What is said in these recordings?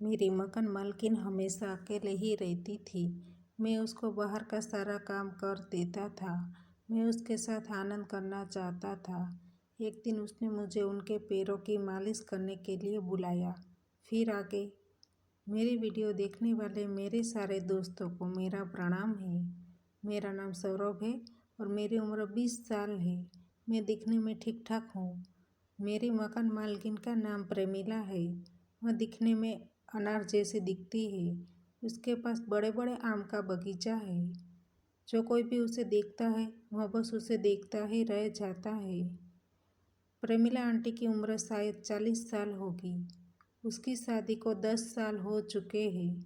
मेरी मकान मालकिन हमेशा अकेले ही रहती थी। मैं उसको बाहर का सारा काम कर देता था। मैं उसके साथ आनंद करना चाहता था। एक दिन उसने मुझे उनके पैरों की मालिश करने के लिए बुलाया। फिर आगे मेरी वीडियो देखने वाले मेरे सारे दोस्तों को मेरा प्रणाम है। मेरा नाम सौरभ है और मेरी उम्र 20 साल है। मैं दिखने में ठीक ठाक हूँ। मेरी मकान मालकिन का नाम प्रेमिला है। वह दिखने में अनार जैसी दिखती है। उसके पास बड़े बड़े आम का बगीचा है। जो कोई भी उसे देखता है वह बस उसे देखता ही रह जाता है। प्रेमिला आंटी की उम्र शायद 40 साल होगी। उसकी शादी को 10 साल हो चुके हैं,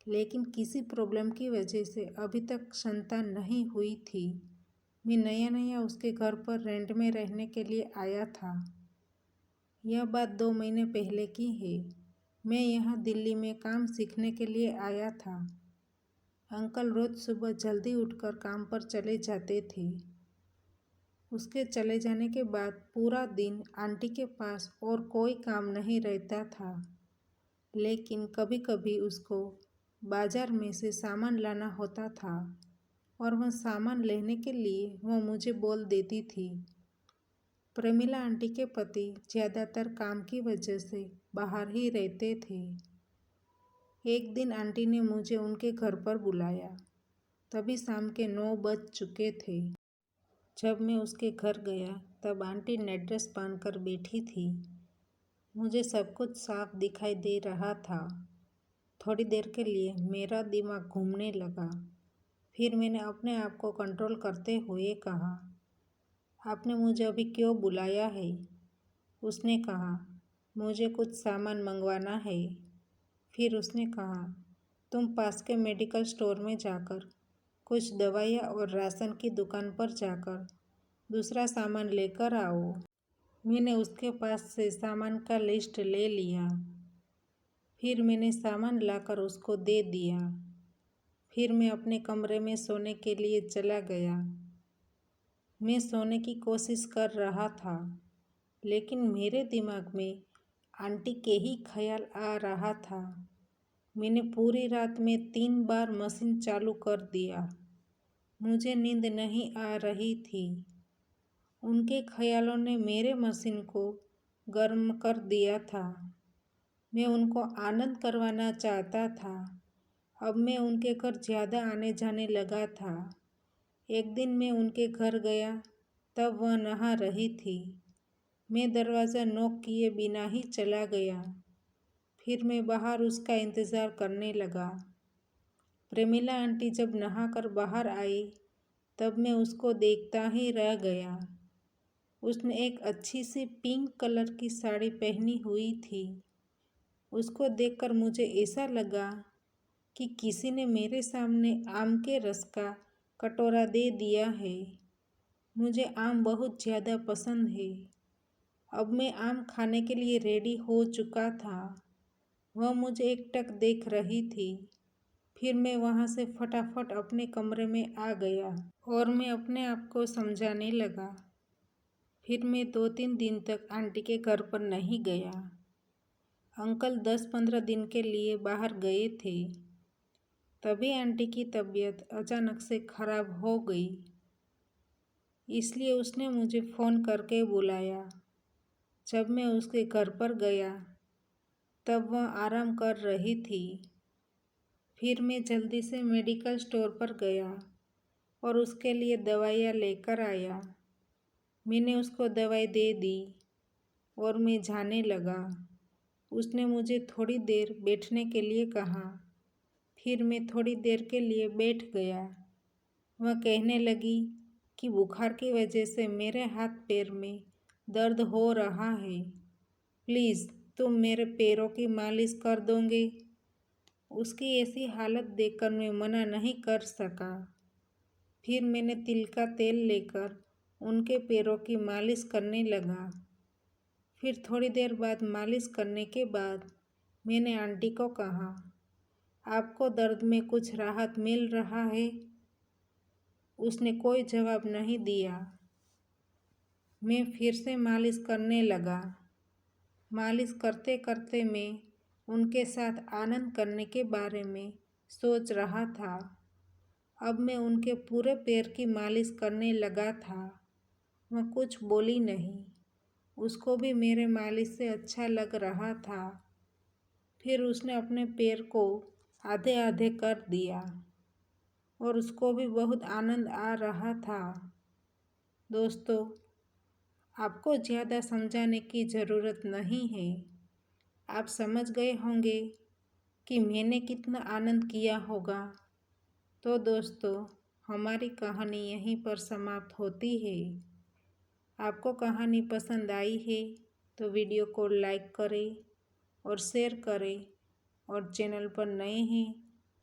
लेकिन किसी प्रॉब्लम की वजह से अभी तक संतान नहीं हुई थी। मैं नया नया उसके घर पर रेंट में रहने के लिए आया था। यह बात 2 महीने पहले की है। मैं यहाँ दिल्ली में काम सीखने के लिए आया था। अंकल रोज सुबह जल्दी उठकर काम पर चले जाते थे। उसके चले जाने के बाद पूरा दिन आंटी के पास और कोई काम नहीं रहता था, लेकिन कभी कभी उसको बाजार में से सामान लाना होता था और वह सामान लेने के लिए वह मुझे बोल देती थी। प्रेमिला आंटी के पति ज़्यादातर काम की वजह से बाहर ही रहते थे। एक दिन आंटी ने मुझे उनके घर पर बुलाया। तभी शाम के 9 बज चुके थे। जब मैं उसके घर गया तब आंटी नाइट ड्रेस पहनकर बैठी थी। मुझे सब कुछ साफ दिखाई दे रहा था। थोड़ी देर के लिए मेरा दिमाग घूमने लगा। फिर मैंने अपने आप को कंट्रोल करते हुए कहा, आपने मुझे अभी क्यों बुलाया है? उसने कहा, मुझे कुछ सामान मंगवाना है। फिर उसने कहा, तुम पास के मेडिकल स्टोर में जाकर कुछ दवाइयाँ और राशन की दुकान पर जाकर दूसरा सामान लेकर आओ। मैंने उसके पास से सामान का लिस्ट ले लिया। फिर मैंने सामान लाकर उसको दे दिया। फिर मैं अपने कमरे में सोने के लिए चला गया। मैं सोने की कोशिश कर रहा था, लेकिन मेरे दिमाग में आंटी के ही ख्याल आ रहा था। मैंने पूरी रात में 3 बार मशीन चालू कर दिया। मुझे नींद नहीं आ रही थी। उनके ख्यालों ने मेरे मशीन को गर्म कर दिया था। मैं उनको आनंद करवाना चाहता था। अब मैं उनके घर ज़्यादा आने जाने लगा था। एक दिन मैं उनके घर गया तब वह नहा रही थी। मैं दरवाज़ा नॉक किए बिना ही चला गया। फिर मैं बाहर उसका इंतज़ार करने लगा। प्रेमिला आंटी जब नहाकर बाहर आई तब मैं उसको देखता ही रह गया। उसने एक अच्छी सी पिंक कलर की साड़ी पहनी हुई थी। उसको देखकर मुझे ऐसा लगा कि किसी ने मेरे सामने आम के रस का कटोरा दे दिया है। मुझे आम बहुत ज़्यादा पसंद है। अब मैं आम खाने के लिए रेडी हो चुका था। वह मुझे एकटक देख रही थी। फिर मैं वहाँ से फटाफट अपने कमरे में आ गया और मैं अपने आप को समझाने लगा। फिर मैं 2-3 दिन तक आंटी के घर पर नहीं गया। अंकल 10-15 दिन के लिए बाहर गए थे। तभी आंटी की तबीयत अचानक से खराब हो गई। इसलिए उसने मुझे फ़ोन करके बुलाया। जब मैं उसके घर पर गया तब वह आराम कर रही थी। फिर मैं जल्दी से मेडिकल स्टोर पर गया और उसके लिए दवाइयाँ लेकर आया। मैंने उसको दवाई दे दी और मैं जाने लगा। उसने मुझे थोड़ी देर बैठने के लिए कहा। फिर मैं थोड़ी देर के लिए बैठ गया। वह कहने लगी कि बुखार की वजह से मेरे हाथ पैर में दर्द हो रहा है। प्लीज़ तुम मेरे पैरों की मालिश कर दोगे? उसकी ऐसी हालत देखकर मैं मना नहीं कर सका। फिर मैंने तिल का तेल लेकर उनके पैरों की मालिश करने लगा। फिर थोड़ी देर बाद मालिश करने के बाद मैंने आंटी को कहा, आपको दर्द में कुछ राहत मिल रहा है? उसने कोई जवाब नहीं दिया। मैं फिर से मालिश करने लगा। मालिश करते करते मैं उनके साथ आनंद करने के बारे में सोच रहा था। अब मैं उनके पूरे पैर की मालिश करने लगा था। वह कुछ बोली नहीं। उसको भी मेरे मालिश से अच्छा लग रहा था। फिर उसने अपने पैर को आधे आधे कर दिया और उसको भी बहुत आनंद आ रहा था। दोस्तों, आपको ज़्यादा समझाने की ज़रूरत नहीं है। आप समझ गए होंगे कि मैंने कितना आनंद किया होगा। तो दोस्तों, हमारी कहानी यहीं पर समाप्त होती है। आपको कहानी पसंद आई है तो वीडियो को लाइक करें और शेयर करें, और चैनल पर नए हैं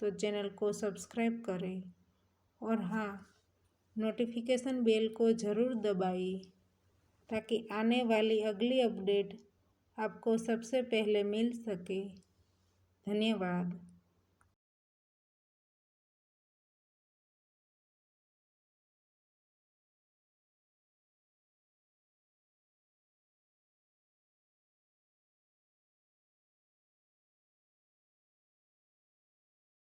तो चैनल को सब्सक्राइब करें, और हाँ, नोटिफिकेशन बेल को ज़रूर दबाइए ताकि आने वाली अगली अपडेट आपको सबसे पहले मिल सके। धन्यवाद।